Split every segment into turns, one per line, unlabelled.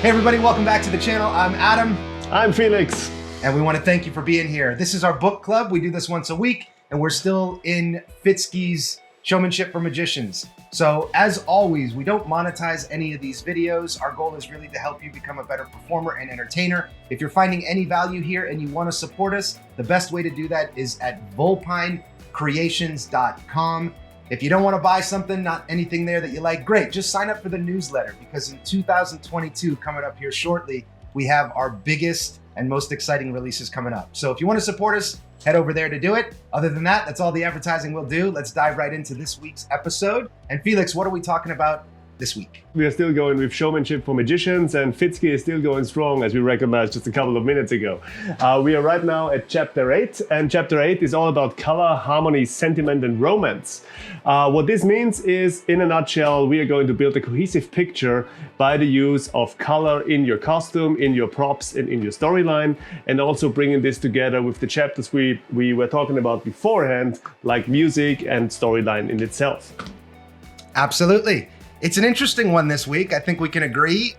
Hey everybody, welcome back to the channel. I'm Adam.
I'm Felix.
And we want to thank you for being here. This is our book club. We do this once a week, and we're still in Fitzkee's Showmanship for Magicians. So as always, we don't monetize any of these videos. Our goal is really to help you become a better performer and entertainer. If you're finding any value here and you want to support us, the best way to do that is at vulpinecreations.com. If you don't want to buy something, not anything there that you like, great. Just sign up for the newsletter, because in 2022, coming up here shortly, we have our biggest and most exciting releases coming up. So if you want to support us, head over there to do it. Other than that, that's all the advertising we'll do. Let's dive right into this week's episode. And Felix, what are we talking about this week?
We are still going with Showmanship for Magicians, and Fitzkee is still going strong, as we recognized just a couple of minutes ago. We are right now at Chapter 8, and Chapter 8 is all about color, harmony, sentiment, and romance. What this means is, in a nutshell, we are going to build a cohesive picture by the use of color in your costume, in your props, and in your storyline, and also bringing this together with the chapters we were talking about beforehand, like music and storyline in itself.
Absolutely. It's an interesting one this week. I think we can agree.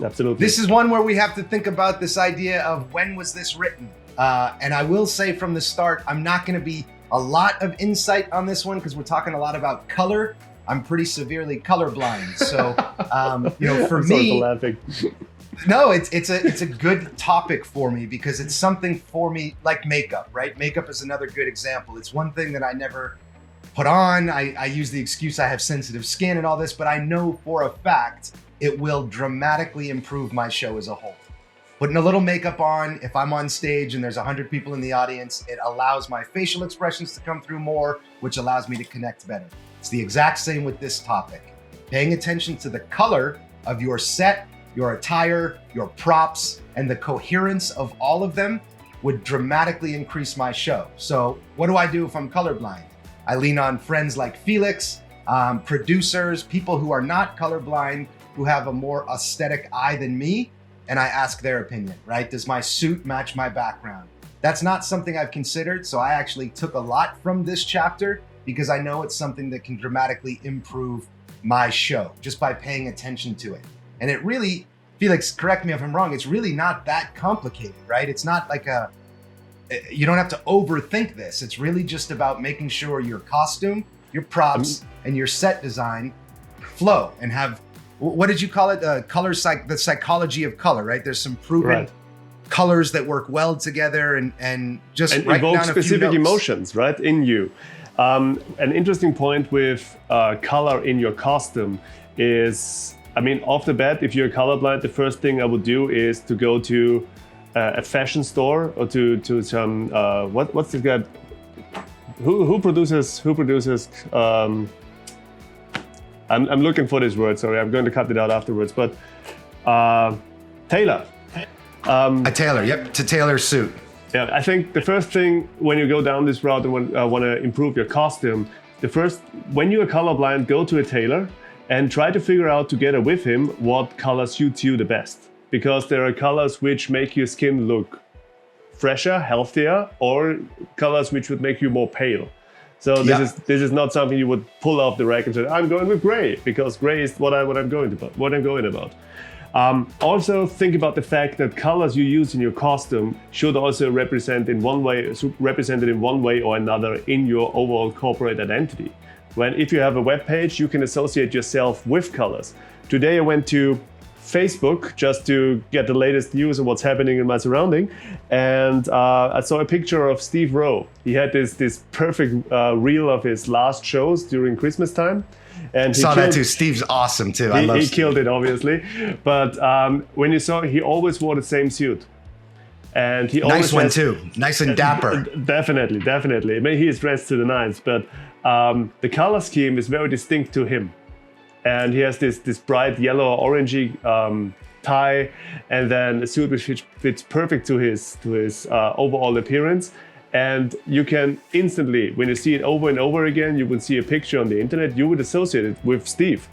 Absolutely.
This is one where we have to think about this idea of when was this written? And I will say from the start, I'm not going to be a lot of insight on this one because we're talking a lot about color. I'm pretty severely colorblind. So, for me, no, it's a good topic for me because it's something for me like makeup, right? Makeup is another good example. It's one thing that I never put on. I use the excuse I have sensitive skin and all this, but I know for a fact it will dramatically improve my show as a whole. Putting a little makeup on, if I'm on stage and there's 100 people in the audience, it allows my facial expressions to come through more, which allows me to connect better. It's the exact same with this topic. Paying attention to the color of your set, your attire, your props, and the coherence of all of them would dramatically increase my show. So what do I do if I'm colorblind? I lean on friends like Felix, producers, people who are not colorblind, who have a more aesthetic eye than me, and I ask their opinion, right? Does my suit match my background? That's not something I've considered, so I actually took a lot from this chapter because I know it's something that can dramatically improve my show just by paying attention to it. And it really, Felix, correct me if I'm wrong, it's really not that complicated, right? It's not like you don't have to overthink this. It's really just about making sure your costume, your props, and your set design flow and have, what did you call it? The psychology of color, right? There's some proven colors that work well together and just write
evoke
down a
specific
few notes.
emotions, right, in you. An interesting point with color in your costume is, off the bat, if you're colorblind, the first thing I would do is to go to a fashion store or to some what's the guy who produces I'm looking for this word, sorry, I'm going to cut it out afterwards, but tailor.
A tailor, yep, to tailor suit.
Yeah, I think the first thing when you go down this route and want to improve your costume, when you are colorblind, go to a tailor and try to figure out together with him what color suits you the best. Because there are colors which make your skin look fresher, healthier, or colors which would make you more pale. So this is not something you would pull off the rack and say, I'm going with gray, because gray is what I'm going about. Also think about the fact that colors you use in your costume should also represented in one way or another in your overall corporate identity. If you have a web page, you can associate yourself with colors. Today I went to Facebook just to get the latest news on what's happening in my surrounding, and I saw a picture of Steve Rowe. He had this perfect reel of his last shows during Christmas time, and
saw that too. Steve's awesome too.
He killed it, obviously, but when you saw, he always wore the same suit, and he always
too, nice and dapper.
Definitely. He is dressed to the nines, but the color scheme is very distinct to him. And he has this bright yellow or orangey tie, and then a suit which fits perfect to his overall appearance. And you can instantly, when you see it over and over again, you would see a picture on the internet, you would associate it with Steve.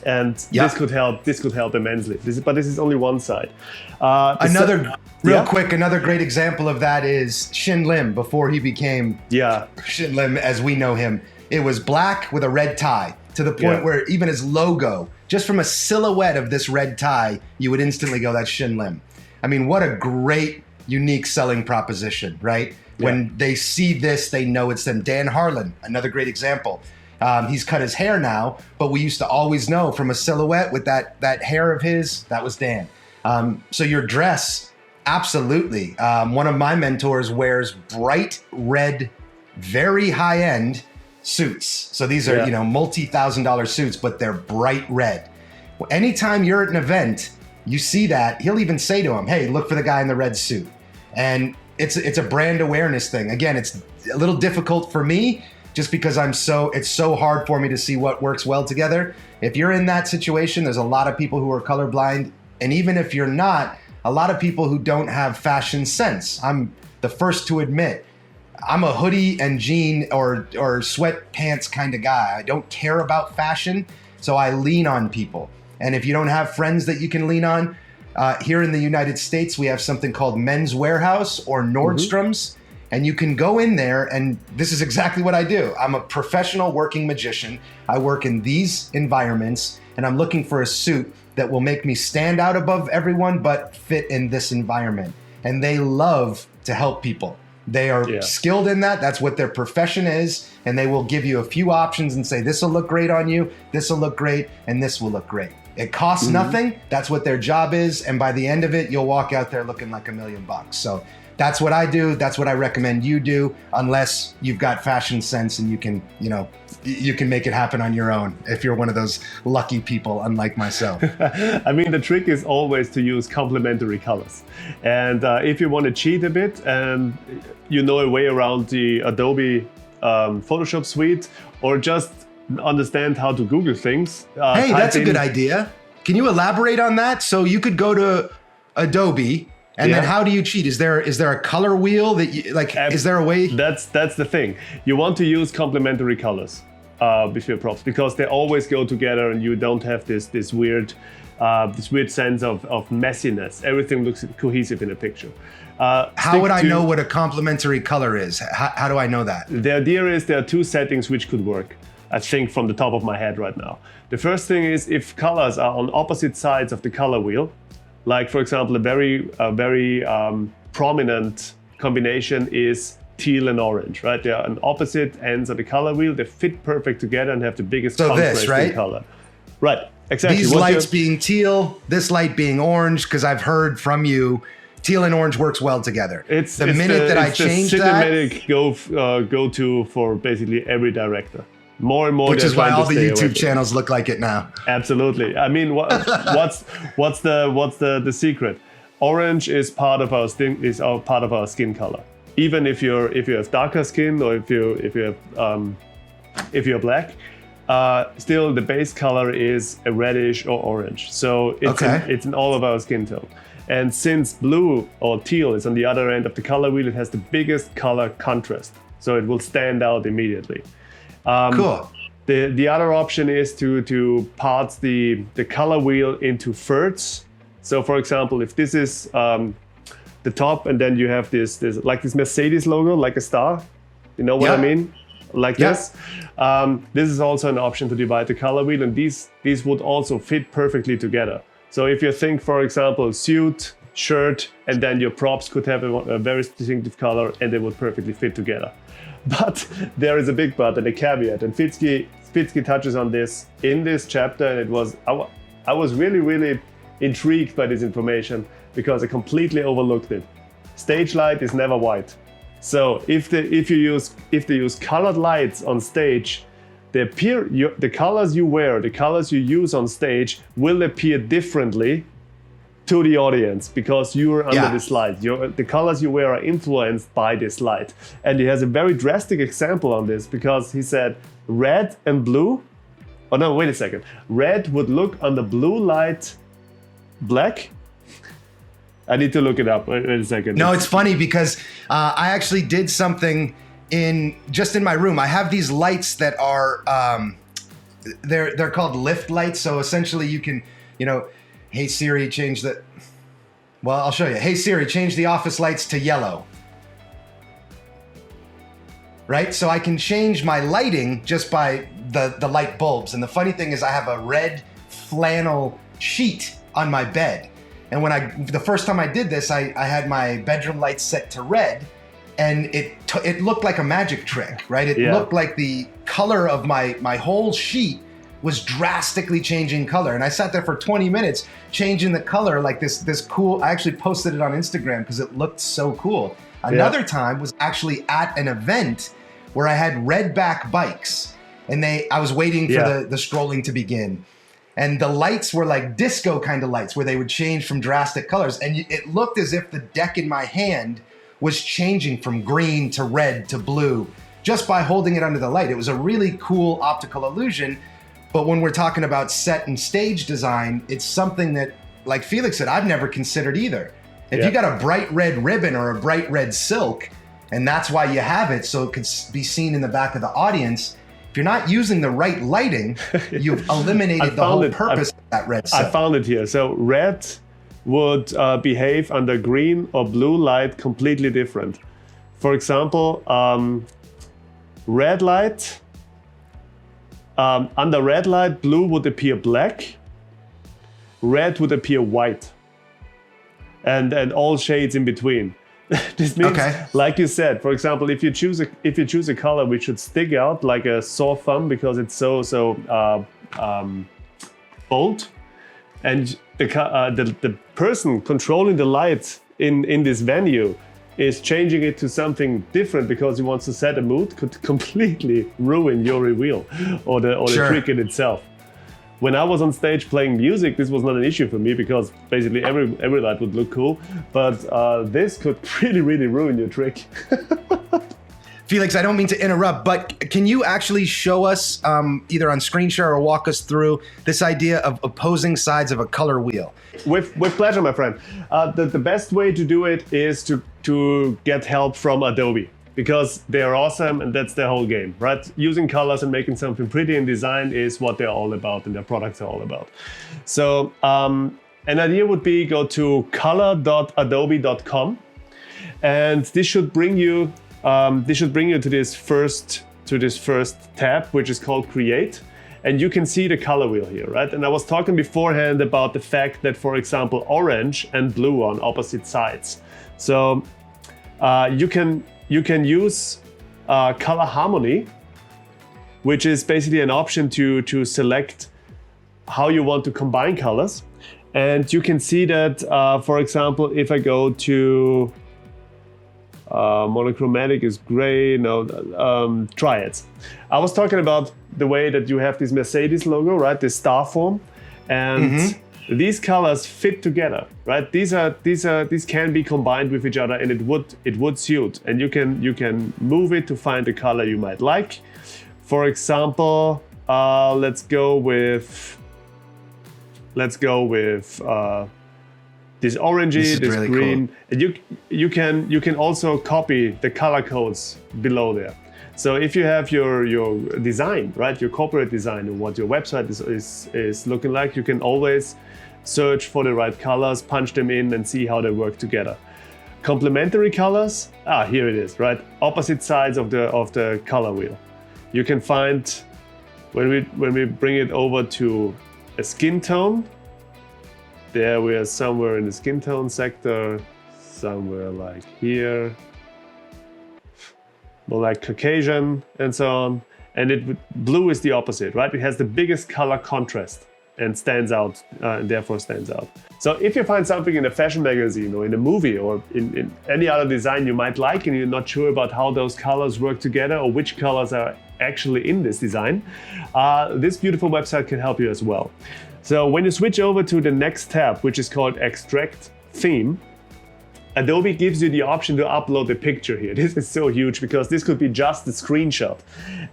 And this could help immensely. But this is only one side.
Another great example of that is Shin Lim before he became Shin Lim as we know him. It was black with a red tie to the point where even his logo just from a silhouette of this red tie, you would instantly go, that's Shin Lim. I mean, what a great, unique selling proposition, right? When they see this, they know it's them. Dan Harlan, another great example. He's cut his hair now, but we used to always know from a silhouette with that hair of his, that was Dan. So your dress, absolutely. One of my mentors wears bright red, very high-end suits. So these are, multi-$1,000 suits, but they're bright red. Anytime you're at an event, you see that, he'll even say to him, hey, look for the guy in the red suit. And it's a brand awareness thing. Again, it's a little difficult for me just because it's so hard for me to see what works well together. If you're in that situation, there's a lot of people who are colorblind. And even if you're not, a lot of people who don't have fashion sense. I'm the first to admit, I'm a hoodie and jean or sweatpants kind of guy. I don't care about fashion, so I lean on people. And if you don't have friends that you can lean on, here in the United States, we have something called Men's Warehouse or Nordstrom's, and you can go in there, and this is exactly what I do. I'm a professional working magician. I work in these environments, and I'm looking for a suit that will make me stand out above everyone, but fit in this environment. And they love to help people. They are skilled in that. That's what their profession is. And they will give you a few options and say, this will look great on you, this will look great, and this will look great. It costs nothing. That's what their job is. And by the end of it, you'll walk out there looking like $1 million. So that's what I do. That's what I recommend you do, unless you've got fashion sense and you can make it happen on your own if you're one of those lucky people, unlike myself.
I mean, the trick is always to use complementary colors. And if you want to cheat a bit and you know a way around the Adobe Photoshop suite, or just understand how to Google things.
Hey, that's a good idea. Can you elaborate on that? So you could go to Adobe, and then how do you cheat? Is there a color wheel that you like? Is there a way?
That's the thing. You want to use complementary colors with your props because they always go together, and you don't have this weird sense of messiness. Everything looks cohesive in a picture.
How would I know what a complementary color is? How do I know that?
The idea is there are two settings which could work, I think, from the top of my head right now. The first thing is if colors are on opposite sides of the color wheel, like for example, a very prominent combination is teal and orange, right? They are on opposite ends of the color wheel. They fit perfect together and have the biggest contrast in color. Right, exactly.
These lights being teal, this light being orange, because I've heard from you, teal and orange works well together. It's the
cinematic go-to for basically every director. More and more,
which is why all the YouTube channels look like it now.
Absolutely. I mean, what's the secret? Orange is part of our skin color. Even if you have darker skin or if you're black, still the base color is a reddish or orange. So it's in all of our skin tone. And since blue or teal is on the other end of the color wheel, it has the biggest color contrast. So it will stand out immediately.
Cool.
The other option is to part the color wheel into thirds. So for example, if this is the top and then you have this Mercedes logo, like a star, you know what I mean? Like this. This is also an option to divide the color wheel, and these would also fit perfectly together. So if you think, for example, suit, shirt, and then your props could have a very distinctive color and they would perfectly fit together. But there is a big but and a caveat, and Fitzkee touches on this in this chapter, and I was really, really intrigued by this information because I completely overlooked it. Stage light is never white. So if they use colored lights on stage, the colors you wear, the colors you use on stage will appear differently to the audience because you're under this light. The colors you wear are influenced by this light. And he has a very drastic example on this because he said red and blue. Oh no, wait a second. Red would look under blue light black. I need to look it up. Wait a second.
No, it's funny because I actually did something in my room. I have these lights that are they're called lift lights. So essentially you can, hey Siri, change the. Well, I'll show you. Hey Siri, change the office lights to yellow. Right? So I can change my lighting just by the light bulbs. And the funny thing is I have a red flannel sheet on my bed. And the first time I did this, I had my bedroom lights set to red, and it looked like a magic trick, right? It looked like the color of my whole sheet was drastically changing color. And I sat there for 20 minutes changing the color like this cool, I actually posted it on Instagram because it looked so cool. Another time was actually at an event where I had red back bikes, and I was waiting for the strolling to begin. And the lights were like disco kind of lights where they would change from drastic colors. And it looked as if the deck in my hand was changing from green to red to blue just by holding it under the light. It was a really cool optical illusion. But when we're talking about set and stage design, it's something that, like Felix said, I've never considered either. If you got a bright red ribbon or a bright red silk, and that's why you have it, so it could be seen in the back of the audience, if you're not using the right lighting, you've eliminated the whole purpose of that red silk.
I found it here. So red would behave under green or blue light completely different. For example, red light, under red light, blue would appear black, red would appear white, and all shades in between. This means, like you said, for example, if you choose a color which should stick out like a sore thumb because it's so bold, and the person controlling the light in this venue is changing it to something different because he wants to set a mood, could completely ruin your reveal or the trick in itself. When I was on stage playing music, this was not an issue for me because basically every light would look cool, but this could really ruin your trick.
Felix, I don't mean to interrupt, but can you actually show us either on screen share or walk us through this idea of opposing sides of a color wheel?
With pleasure, my friend. The best way to do it is to get help from Adobe, because they're awesome and that's their whole game, right? Using colors and making something pretty in design is what they're all about and their products are all about. So an idea would be go to color.adobe.com, and this should bring you to this first tab, which is called Create. And you can see the color wheel here, right? And I was talking beforehand about the fact that, for example, orange and blue are on opposite sides. So you can use color harmony, which is basically an option to select how you want to combine colors. And you can see that, for example, if I go to monochromatic is gray, triads. I was talking about the way that you have this Mercedes logo, right? This star form, and these colors fit together, right? These can be combined with each other, and it would suit. And you can move it to find the color you might like. For example, let's go with this orangey, this
really
green,
cool.
and you can also copy the color codes below there. So if you have your design, right, your corporate design and what your website is looking like, you can always search for the right colors, punch them in, and see how they work together. Complementary colors, here it is, right, opposite sides of the color wheel. You can find when we bring it over to a skin tone. There we are somewhere in the skin tone sector, somewhere like here, more like Caucasian and so on. And blue is the opposite, right? It has the biggest color contrast and stands out, and therefore stands out. So if you find something in a fashion magazine or in a movie or in any other design you might like and you're not sure about how those colors work together or which colors are actually in this design, this beautiful website can help you as well. So when you switch over to the next tab, which is called Extract Theme, Adobe gives you the option to upload the picture here. This is so huge because this could be just a screenshot.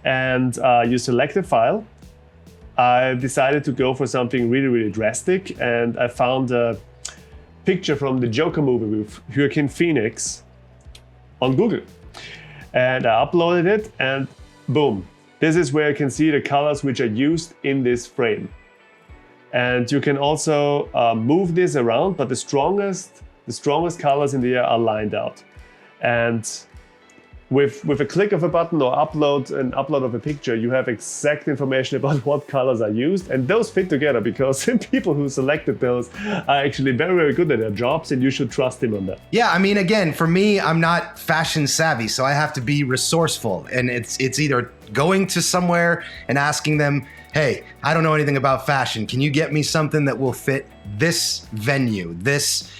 And you select a file. I decided to go for something really drastic, and I found a picture from the Joker movie with Joaquin Phoenix on Google. And I uploaded it, and boom. This is where you can see the colors which are used in this frame. And you can also move this around, but the strongest colors in there are lined out. And with a click of a button or upload of a picture, you have exact information about what colors are used, and those fit together because people who selected those are actually very, very good at their jobs, and you should trust him on that.
Yeah, I mean, again, for me, I'm not fashion savvy, so I have to be resourceful, and it's either going to somewhere and asking them, hey, I don't know anything about fashion. Can you get me something that will fit this venue, this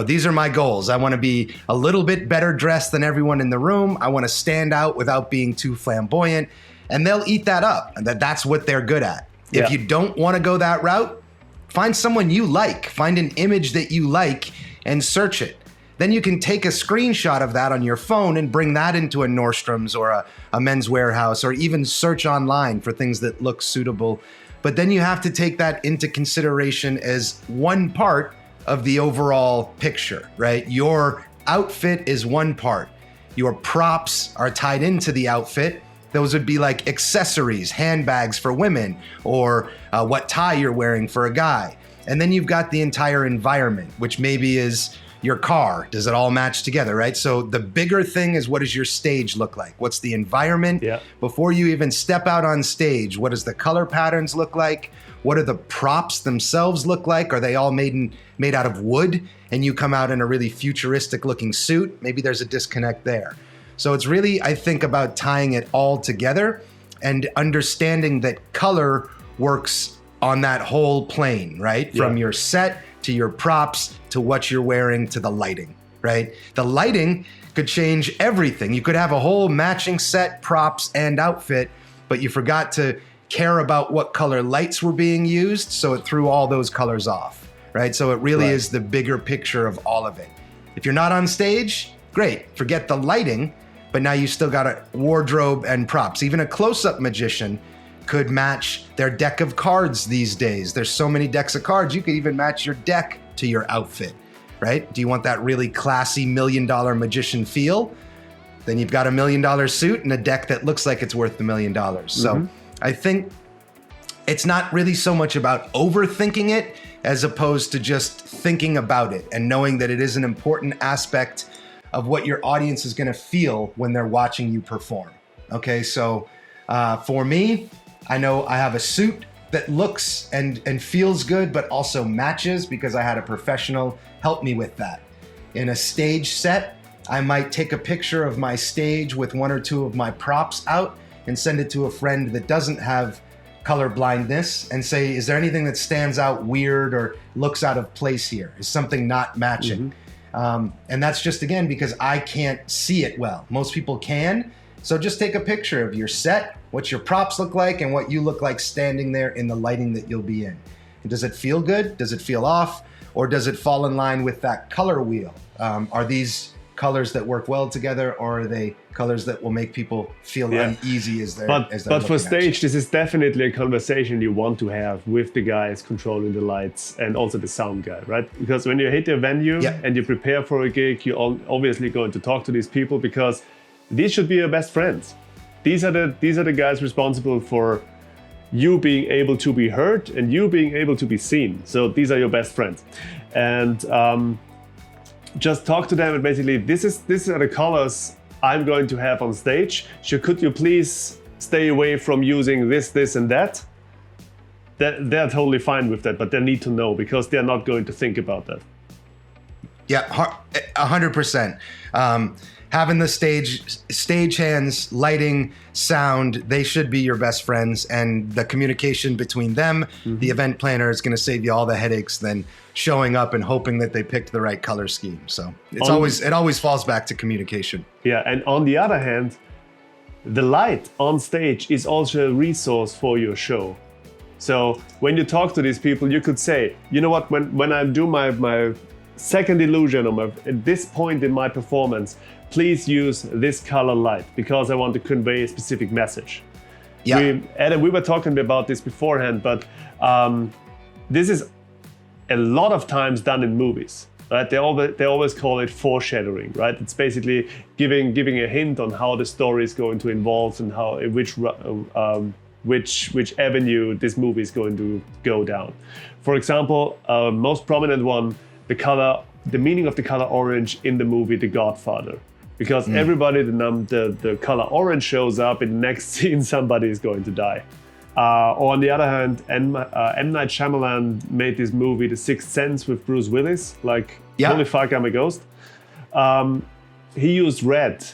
these are my goals. I want to be a little bit better dressed than everyone in the room. I want to stand out without being too flamboyant. And they'll eat that up. And that's what they're good at. If you don't want to go that route, find someone you like. Find an image that you like and search it. Then you can take a screenshot of that on your phone and bring that into a Nordstrom's or a Men's Warehouse, or even search online for things that look suitable. But then you have to take that into consideration as one part of the overall picture, right? Your outfit is one part. Your props are tied into the outfit. Those would be like accessories, handbags for women, or what tie you're wearing for a guy. And then you've got the entire environment, which maybe is your car. Does it all match together, right? So the bigger thing is, what does your stage look like? What's the environment?
Yeah.
Before you even step out on stage, what does the color patterns look like? What do the props themselves look like? Are they all made out of wood and you come out in a really futuristic looking suit? Maybe there's a disconnect there. So it's really, I think, about tying it all together and understanding that color works on that whole plane, right? From your set to your props to what you're wearing to the lighting, right? The lighting could change everything. You could have a whole matching set, props, and outfit, but you forgot to care about what color lights were being used, so it threw all those colors off, right? So it really is the bigger picture of all of it. If you're not on stage, great, forget the lighting, but now you still got a wardrobe and props. Even a close-up magician could match their deck of cards these days. There's so many decks of cards, you could even match your deck to your outfit, right? Do you want that really classy $1 million magician feel? Then you've got $1 million suit and a deck that looks like it's worth $1 million. So I think it's not really so much about overthinking it as opposed to just thinking about it and knowing that it is an important aspect of what your audience is going to feel when they're watching you perform. Okay, so for me, I know I have a suit that looks and feels good, but also matches because I had a professional help me with that. In a stage set, I might take a picture of my stage with one or two of my props out and send it to a friend that doesn't have color blindness and say, is there anything that stands out weird or looks out of place here? Is something not matching? And that's just, again, because I can't see it well. Most people can. So just take a picture of your set, what your props look like, and what you look like standing there in the lighting that you'll be in. And does it feel good? Does it feel off? Or does it fall in line with that color wheel? Are these colors that work well together, or are they colors that will make people feel uneasy as they're
But for stage, this is definitely a conversation you want to have with the guys controlling the lights and also the sound guy, right? Because when you hit a venue and you prepare for a gig, you're obviously going to talk to these people because these should be your best friends. These are the guys responsible for you being able to be heard and you being able to be seen. So these are your best friends. And just talk to them and basically, these are the colors I'm going to have on stage. So could you please stay away from using this, and that? They're totally fine with that, but they need to know because they're not going to think about that.
Yeah, 100%. Having the stage hands, lighting, sound, they should be your best friends, and the communication between them, the event planner, is going to save you all the headaches than showing up and hoping that they picked the right color scheme. So it always falls back to communication.
Yeah, and on the other hand, the light on stage is also a resource for your show. So when you talk to these people, you could say, you know what, when I do my second illusion or at this point in my performance, please use this color light because I want to convey a specific message. Yeah. Adam, we were talking about this beforehand, but this is a lot of times done in movies, right? They always call it foreshadowing, right? It's basically giving a hint on how the story is going to evolve and how which avenue this movie is going to go down. For example, most prominent one, the meaning of the color orange in the movie The Godfather. because everybody, the color orange shows up. In the next scene, somebody is going to die. Or on the other hand, M. Night Shyamalan made this movie, The Sixth Sense, with Bruce Willis. Like, holy fuck, I'm a ghost. He used red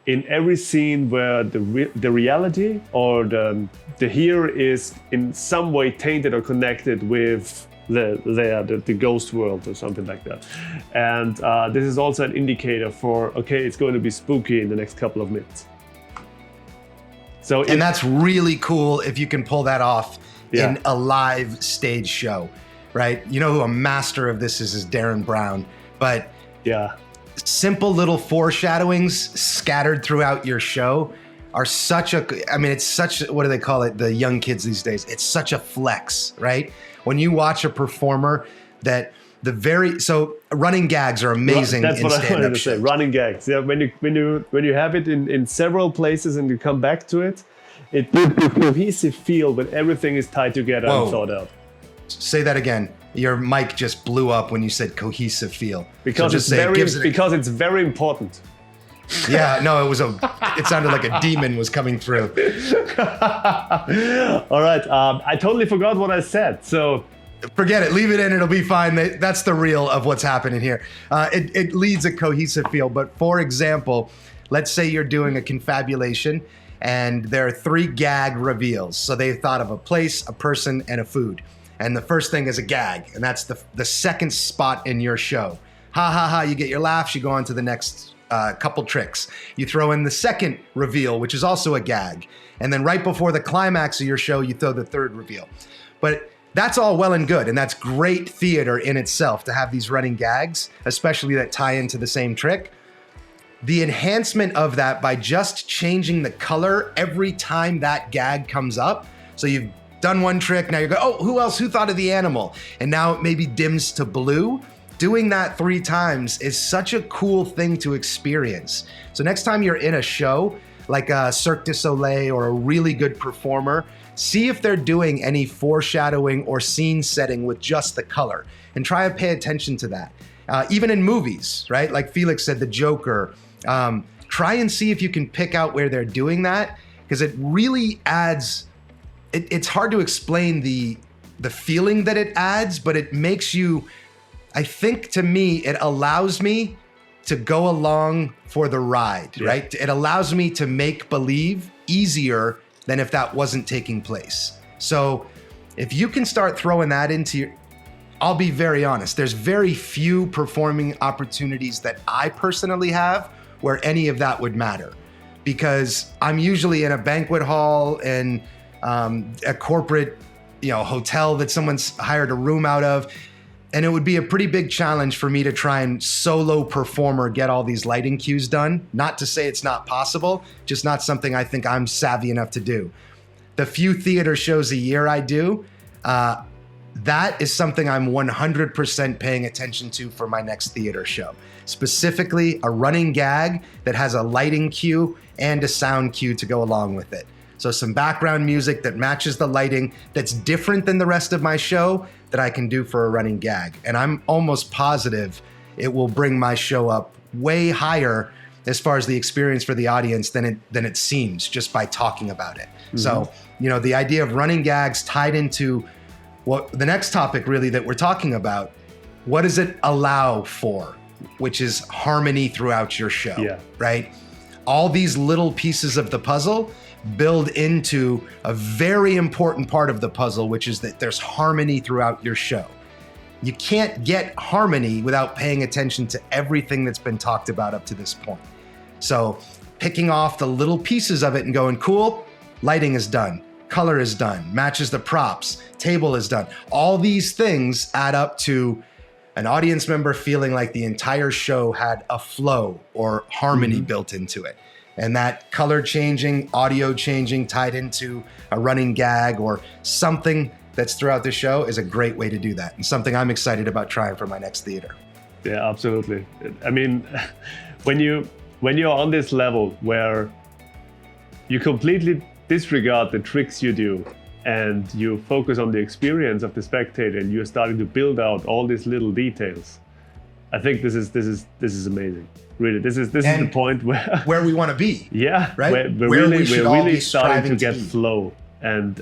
in every scene where the reality or the here is in some way tainted or connected with the ghost world or something like that. And this is also an indicator for, okay, it's going to be spooky in the next couple of minutes.
And that's really cool if you can pull that off in a live stage show, right? You know who a master of this is Darren Brown, but simple little foreshadowings scattered throughout your show are it's such, what do they call it? The young kids these days. It's such a flex, right? When you watch a performer that running gags are amazing.
That's
in
what I wanted to
shows.
say. Running gags. Yeah, when you have it in several places and you come back to it, it gives a cohesive feel when everything is tied together and thought out.
Say that again. Your mic just blew up when you said cohesive feel.
Because it's very important.
Yeah, no, it sounded like a demon was coming through.
All right, I totally forgot what I said. So
forget it, leave it in, it'll be fine. That's the real of what's happening here. It leads a cohesive feel, but for example, let's say you're doing a confabulation and there are 3 gag reveals. So they thought of a place, a person, and a food. And the first thing is a gag, and that's the second spot in your show. Ha ha ha, you get your laughs, you go on to the next couple tricks. You throw in the second reveal, which is also a gag. And then right before the climax of your show, you throw the third reveal. But that's all well and good, and that's great theater in itself to have these running gags, especially that tie into the same trick. The enhancement of that by just changing the color every time that gag comes up. So you've done one trick, now you go, oh, who thought of the animal? And now it maybe dims to blue. Doing that 3 times is such a cool thing to experience. So next time you're in a show, like a Cirque du Soleil or a really good performer, see if they're doing any foreshadowing or scene setting with just the color, and try and pay attention to that. Even in movies, right? Like Felix said, the Joker, try and see if you can pick out where they're doing that, because it really adds, it's hard to explain the feeling that it adds, but it makes you, I think to me, it allows me to go along for the ride, right? It allows me to make believe easier than if that wasn't taking place. So if you can start throwing that into your, I'll be very honest, there's very few performing opportunities that I personally have where any of that would matter, because I'm usually in a banquet hall and a corporate, hotel that someone's hired a room out of. And it would be a pretty big challenge for me to try and solo perform or get all these lighting cues done. Not to say it's not possible, just not something I think I'm savvy enough to do. The few theater shows a year I do, that is something I'm 100% paying attention to for my next theater show. Specifically, a running gag that has a lighting cue and a sound cue to go along with it. So some background music that matches the lighting that's different than the rest of my show that I can do for a running gag. And I'm almost positive it will bring my show up way higher as far as the experience for the audience than it seems just by talking about it. Mm-hmm. So, the idea of running gags tied into what the next topic really that we're talking about, what does it allow for, which is harmony throughout your show, right? All these little pieces of the puzzle build into a very important part of the puzzle, which is that there's harmony throughout your show. You can't get harmony without paying attention to everything that's been talked about up to this point. So picking off the little pieces of it and going, cool, lighting is done, color is done, matches the props, table is done. All these things add up to an audience member feeling like the entire show had a flow or harmony built into it. And that color changing, audio changing, tied into a running gag or something that's throughout the show is a great way to do that, and something I'm excited about trying for my next theater.
Yeah, absolutely. I mean, when you're on this level where you completely disregard the tricks you do and you focus on the experience of the spectator and you're starting to build out all these little details, I think this is amazing. Really, this is the point
where we want to be.
Yeah,
right.
We're really starting to get flow and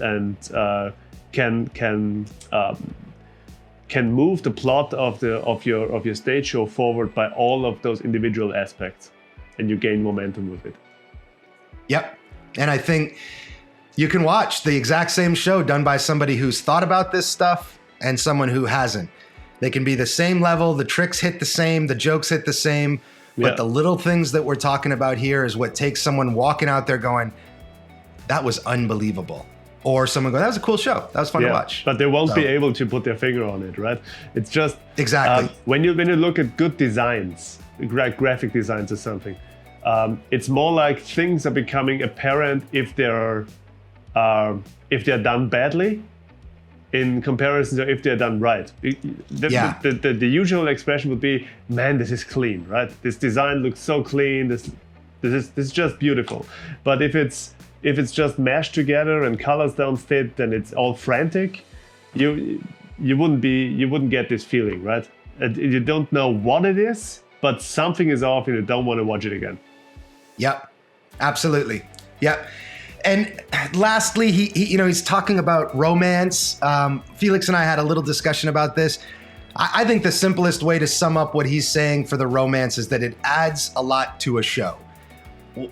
can move the plot of your stage show forward by all of those individual aspects, and you gain momentum with it.
Yep, and I think you can watch the exact same show done by somebody who's thought about this stuff and someone who hasn't. They can be the same level, the tricks hit the same, the jokes hit the same, but the little things that we're talking about here is what takes someone walking out there going, that was unbelievable. Or someone going, that was a cool show. That was fun to watch.
But they won't be able to put their finger on it, right? It's just
exactly
when you look at good designs, graphic designs or something, it's more like things are becoming apparent if they're done badly, in comparison to if they're done right. The usual expression would be, man, this is clean, right? This design looks so clean. This is just beautiful. But if it's just mashed together and colors don't fit and it's all frantic, you wouldn't get this feeling, right? You don't know what it is, but something is off and you don't want to watch it again.
Yep, absolutely. Yep. And lastly, he's talking about romance. Felix and I had a little discussion about this. I think the simplest way to sum up what he's saying for the romance is that it adds a lot to a show.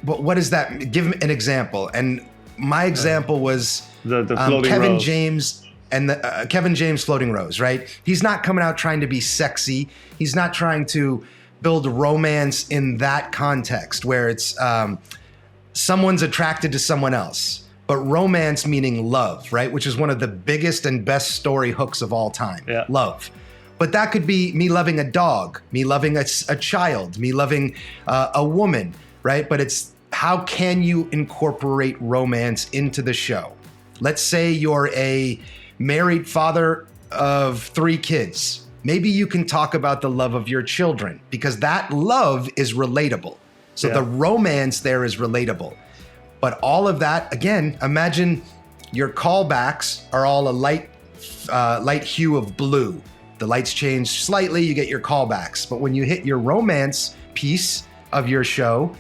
But what does that? Give him an example. And my example was
the floating
Kevin
rose.
James and the Kevin James Floating Rose, right? He's not coming out trying to be sexy. He's not trying to build romance in that context where it's someone's attracted to someone else, but romance meaning love, right? Which is one of the biggest and best story hooks of all time.
Yeah.
Love. But that could be me loving a dog, me loving a child, me loving a woman, right? But it's how can you incorporate romance into the show? Let's say you're a married father of 3 kids. Maybe you can talk about the love of your children because that love is relatable. So the romance there is relatable. But all of that, again, imagine your callbacks are all a light hue of blue. The lights change slightly, you get your callbacks. But when you hit your romance piece of your show,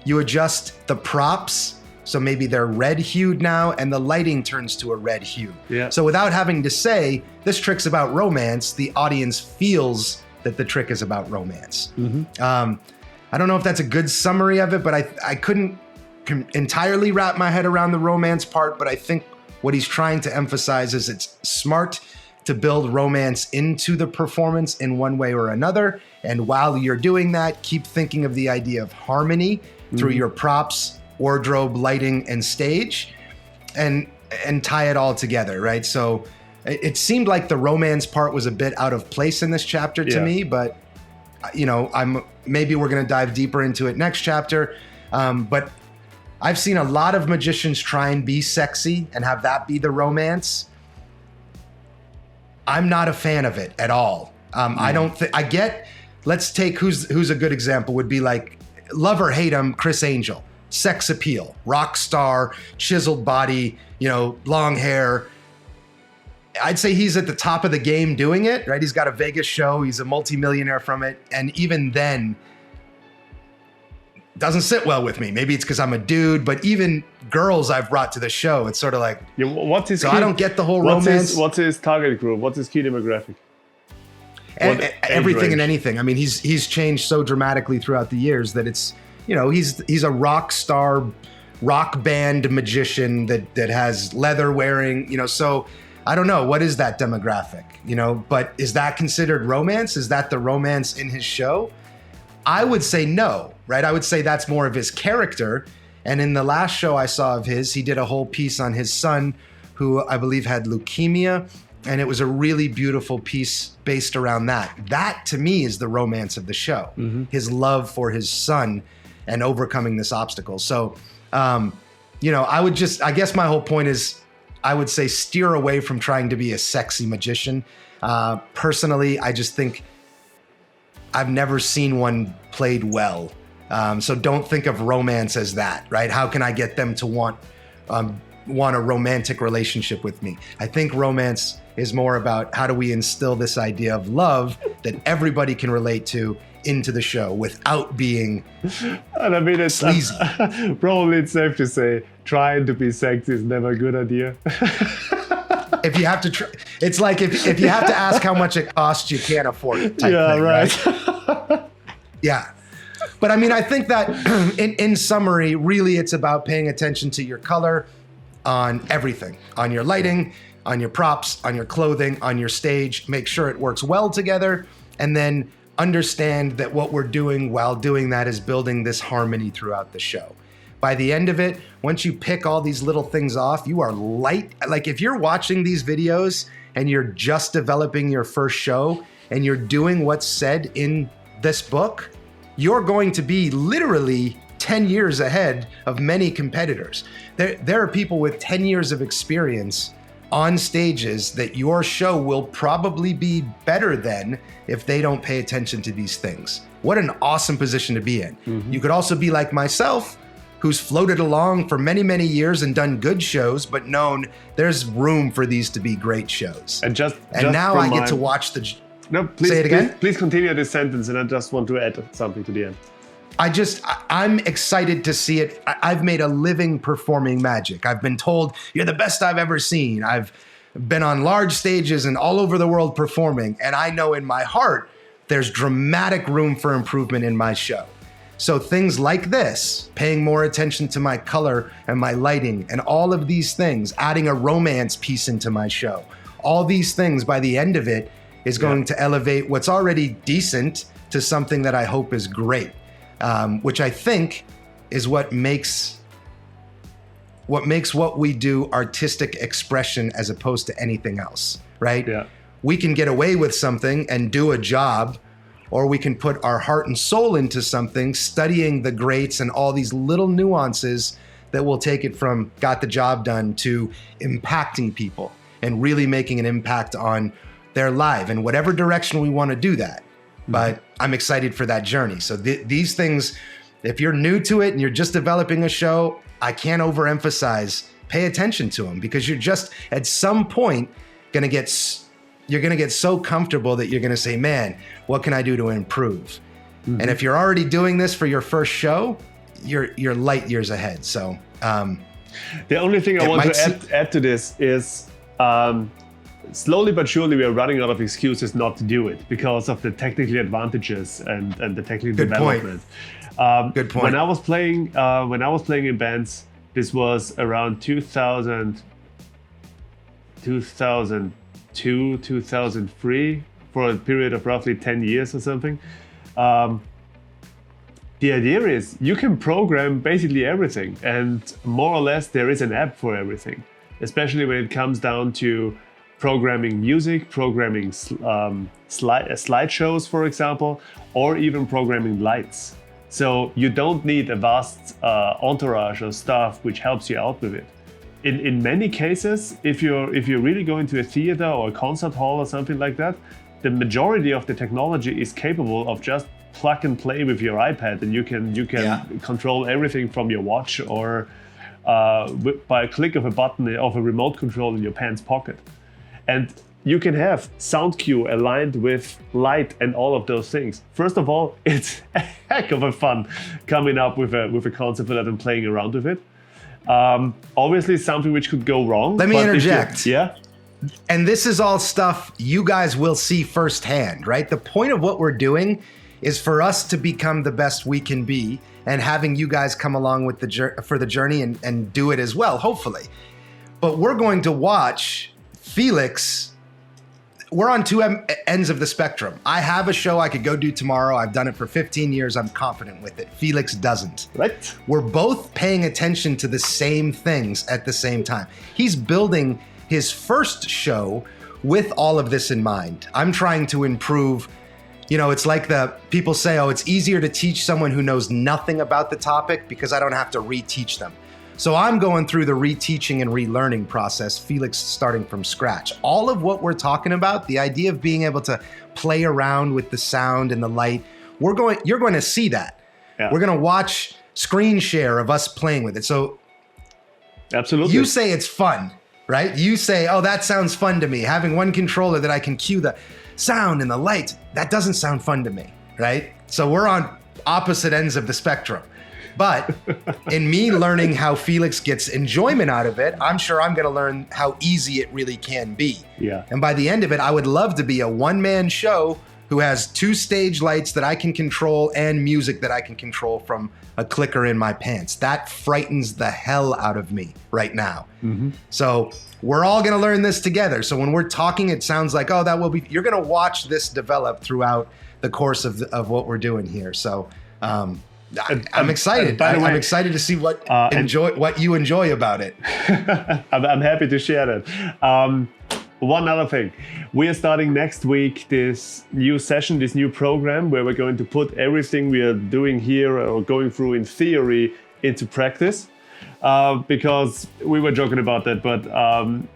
you adjust the props. So maybe they're red hued now and the lighting turns to a red hue.
Yeah.
So without having to say, this trick's about romance, the audience feels that the trick is about romance. Mm-hmm. I don't know if that's a good summary of it, but I couldn't entirely wrap my head around the romance part, but I think what he's trying to emphasize is it's smart to build romance into the performance in one way or another. And while you're doing that, keep thinking of the idea of harmony through your props, wardrobe, lighting, and stage, and tie it all together, right? So it seemed like the romance part was a bit out of place in this chapter to me, but maybe we're going to dive deeper into it next chapter. But I've seen a lot of magicians try and be sexy and have that be the romance. I'm not a fan of it at all. I don't think let's take who's a good example would be like, love or hate him, Chris Angel, sex appeal, rock star, chiseled body, long hair. I'd say he's at the top of the game doing it, right? He's got a Vegas show. He's a multimillionaire from it. And even then, doesn't sit well with me. Maybe it's because I'm a dude, but even girls I've brought to the show, it's sort of like, I don't get the whole romance.
What's his target group? What's his key demographic?
Everything and anything. I mean, he's changed so dramatically throughout the years that it's, he's a rock star, rock band magician that has leather wearing, so I don't know. What is that demographic? But is that considered romance? Is that the romance in his show? I would say no, right? I would say that's more of his character. And in the last show I saw of his, he did a whole piece on his son, who I believe had leukemia. And it was a really beautiful piece based around that. That to me is the romance of the show, his love for his son and overcoming this obstacle. So, I guess my whole point is, I would say steer away from trying to be a sexy magician. Personally, I just think I've never seen one played well. So don't think of romance as that, right? How can I get them to want want a romantic relationship with me. I think romance is more about how do we instill this idea of love that everybody can relate to into the show without being
and I mean, it's
sleazy.
Probably it's safe to say trying to be sexy is never a good idea.
If you have to try, it's like if you have to ask how much it costs, you can't afford it type thing, right? Yeah. But I mean, I think that in summary, really it's about paying attention to your color on everything, on your lighting, on your props, on your clothing, on your stage. Make sure it works well together, and then understand that what we're doing while doing that is building this harmony throughout the show. By the end of it, once you pick all these little things off, you are light. Like if you're watching these videos and you're just developing your first show and you're doing what's said in this book, you're going to be literally 10 years ahead of many competitors. There are people with 10 years of experience on stages that your show will probably be better than if they don't pay attention to these things. What an awesome position to be in. Mm-hmm. You could also be like myself, who's floated along for many, many years and done good shows, but known there's room for these to be great shows.
And
now I get to watch the...
No, please,
say it again?
Please continue this sentence, and I just want to add something to the end.
I'm excited to see it. I've made a living performing magic. I've been told, you're the best I've ever seen. I've been on large stages and all over the world performing, and I know in my heart, there's dramatic room for improvement in my show. So things like this, paying more attention to my color and my lighting and all of these things, adding a romance piece into my show, all these things by the end of it is going to elevate what's already decent to something that I hope is great, which I think is what makes what we do artistic expression as opposed to anything else, right?
Yeah.
We can get away with something and do a job, or we can put our heart and soul into something, studying the greats and all these little nuances that will take it from got the job done to impacting people and really making an impact on their life in whatever direction we want to do that. Mm-hmm. But I'm excited for that journey. So these things, if you're new to it and you're just developing a show, I can't overemphasize, pay attention to them, because you're just at some point you're going to get so comfortable that you're going to say, man, what can I do to improve? Mm-hmm. And if you're already doing this for your first show, you're light years ahead. So
the only thing I want to add to this is slowly but surely we are running out of excuses not to do it because of the technical advantages and the technical development.
Good point.
When I was playing in bands, this was around 2002, 2003, for a period of roughly 10 years or something. The idea is you can program basically everything, and more or less there is an app for everything, especially when it comes down to programming music, programming slideshows, for example, or even programming lights. So you don't need a vast entourage of stuff which helps you out with it. In many cases, if you're really going to a theater or a concert hall or something like that, the majority of the technology is capable of just plug and play with your iPad, and you can control everything from your watch or by a click of a button of a remote control in your pants pocket. And you can have sound cue aligned with light and all of those things. First of all, it's a heck of a fun coming up with a concept for that and playing around with it. Obviously something which could go wrong.
Let me interject.
Yeah.
And this is all stuff you guys will see firsthand, right? The point of what we're doing is for us to become the best we can be, and having you guys come along with for the journey and do it as well, hopefully. But we're going to watch Felix. We're on two ends of the spectrum. I have a show I could go do tomorrow. I've done it for 15 years. I'm confident with it. Felix doesn't.
Right.
We're both paying attention to the same things at the same time. He's building his first show with all of this in mind. I'm trying to improve. You know, it's like the people say, oh, it's easier to teach someone who knows nothing about the topic because I don't have to reteach them. So I'm going through the reteaching and relearning process, Felix starting from scratch. All of what we're talking about, the idea of being able to play around with the sound and the light, you're going to see that. Yeah. We're going to watch screen share of us playing with it. So
Absolutely.
You say it's fun, right? You say, oh, that sounds fun to me. Having one controller that I can cue the sound and the light, that doesn't sound fun to me, right? So we're on opposite ends of the spectrum. But in me learning how Felix gets enjoyment out of it, I'm sure I'm going to learn how easy it really can be.
Yeah.
And by the end of it, I would love to be a one-man show who has 2 stage lights that I can control and music that I can control from a clicker in my pants. That frightens the hell out of me right now. Mm-hmm. So we're all going to learn this together. So when we're talking, it sounds like, oh, that will be, you're going to watch this develop throughout the course of what we're doing here. So, I'm excited. I'm excited to see what you enjoy about it.
I'm happy to share that. One other thing, we are starting next week this new session, this new program where we're going to put everything we are doing here or going through in theory into practice. Because we were joking about that, but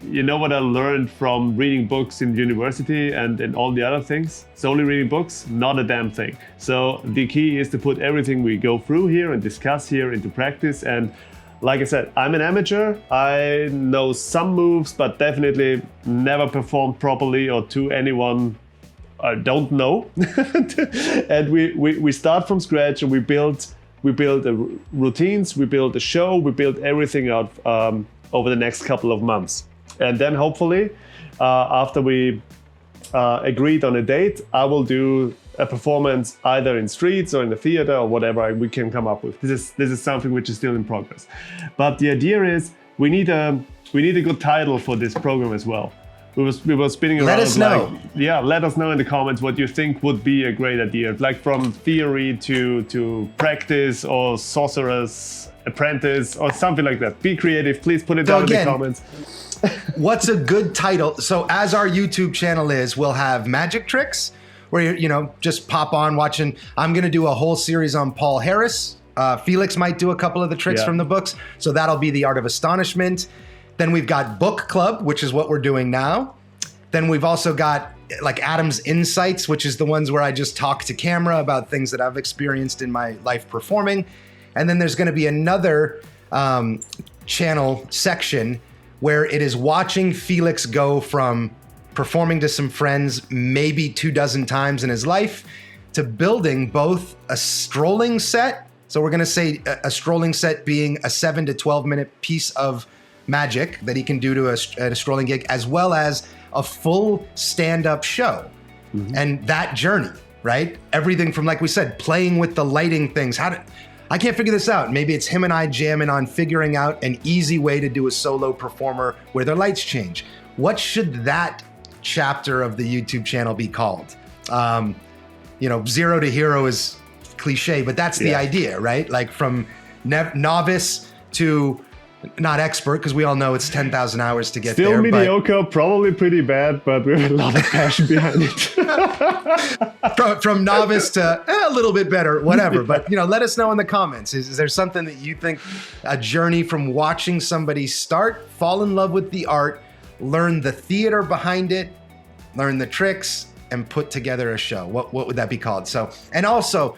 you know what I learned from reading books in university and all the other things? Solely reading books, not a damn thing. So the key is to put everything we go through here and discuss here into practice. And like I said, I'm an amateur. I know some moves, but definitely never performed properly or to anyone I don't know. And we start from scratch and we build routines, we build a show, we build everything out over the next couple of months. And then hopefully, after we agreed on a date, I will do a performance either in streets or in the theater or whatever we can come up with. This is something which is still in progress. But the idea is we need a good title for this program as well. We were spinning around.
Let us know.
Let us know in the comments what you think would be a great idea. Like from theory to practice or sorcerer's apprentice or something like that. Be creative. Please put it down in the comments.
What's a good title? So as our YouTube channel is, we'll have magic tricks where you just pop on watching. I'm going to do a whole series on Paul Harris. Felix might do a couple of the tricks from the books. So that'll be the Art of Astonishment. Then we've got Book Club, which is what we're doing now. Then we've also got like Adam's Insights, which is the ones where I just talk to camera about things that I've experienced in my life performing. And then there's going to be another channel section where it is watching Felix go from performing to some friends maybe 24 times in his life to building both a strolling set. So we're going to say a strolling set being a 7 to 12 minute piece of magic that he can do to a strolling gig, as well as a full stand-up show. Mm-hmm. And that journey, right? Everything from, like we said, playing with the lighting things. I can't figure this out. Maybe it's him and I jamming on figuring out an easy way to do a solo performer where their lights change. What should that chapter of the YouTube channel be called? Zero to hero is cliche, but that's the idea, right? Like from novice to not expert, because we all know it's 10,000 hours to get
Still
there.
Still mediocre, probably pretty bad, but we have a lot of passion behind it.
from novice to a little bit better, whatever. But let us know in the comments. Is there something that you think, a journey from watching somebody start, fall in love with the art, learn the theater behind it, learn the tricks, and put together a show? What would that be called? So, and also,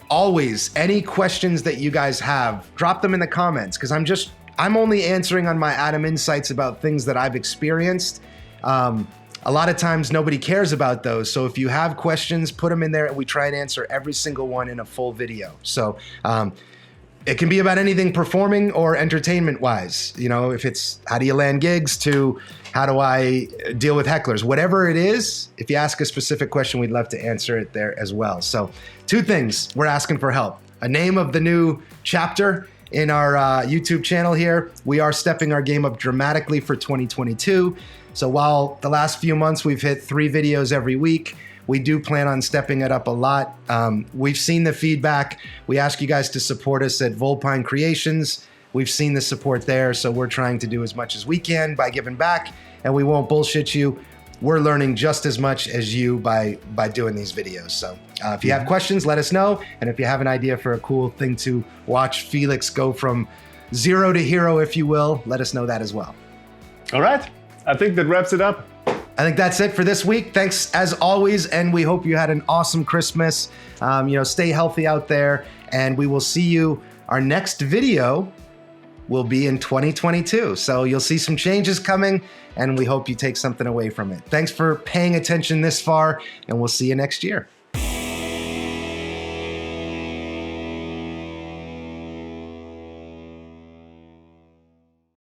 always, any questions that you guys have, drop them in the comments, because I'm only answering on my Adam Insights about things that I've experienced. A lot of times nobody cares about those. So if you have questions, put them in there and we try and answer every single one in a full video. So it can be about anything performing or entertainment wise. If it's how do you land gigs to how do I deal with hecklers, whatever it is, if you ask a specific question, we'd love to answer it there as well. So 2 things we're asking for help. A name of the new chapter in our YouTube channel here. We are stepping our game up dramatically for 2022. So while the last few months we've hit 3 videos every week, we do plan on stepping it up a lot. We've seen the feedback. We ask you guys to support us at Volpine Creations. We've seen the support there, so we're trying to do as much as we can by giving back, and we won't bullshit you. We're learning just as much as you by doing these videos. So if you have questions, let us know. And if you have an idea for a cool thing to watch Felix go from zero to hero, if you will, let us know that as well.
All right. I think that wraps it up.
I think that's it for this week. Thanks as always, and we hope you had an awesome Christmas. Stay healthy out there, and we will see you. Our next video will be in 2022. So you'll see some changes coming, and we hope you take something away from it. Thanks for paying attention this far, and we'll see you next year.